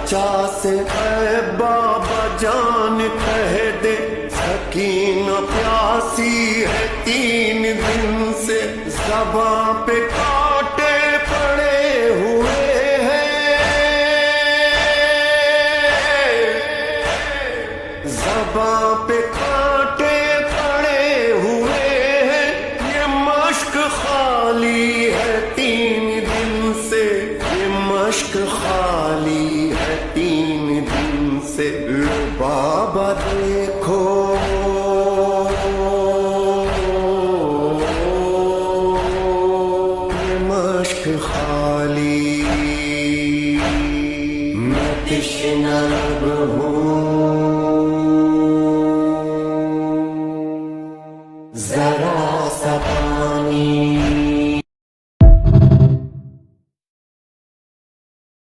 چاچا سے اے بابا جان کہہ دے سکینہ پیاسی ہے 3 دن سے، زباں پہ کانٹے پڑے ہوئے ہیں، زباں پہ کانٹے پڑے ہوئے ہیں، یہ مشق خالی ہے 3 دن سے، یہ مشق خالی ہے 3 دن سے، لو بابا دیکھو یہ مشق خالی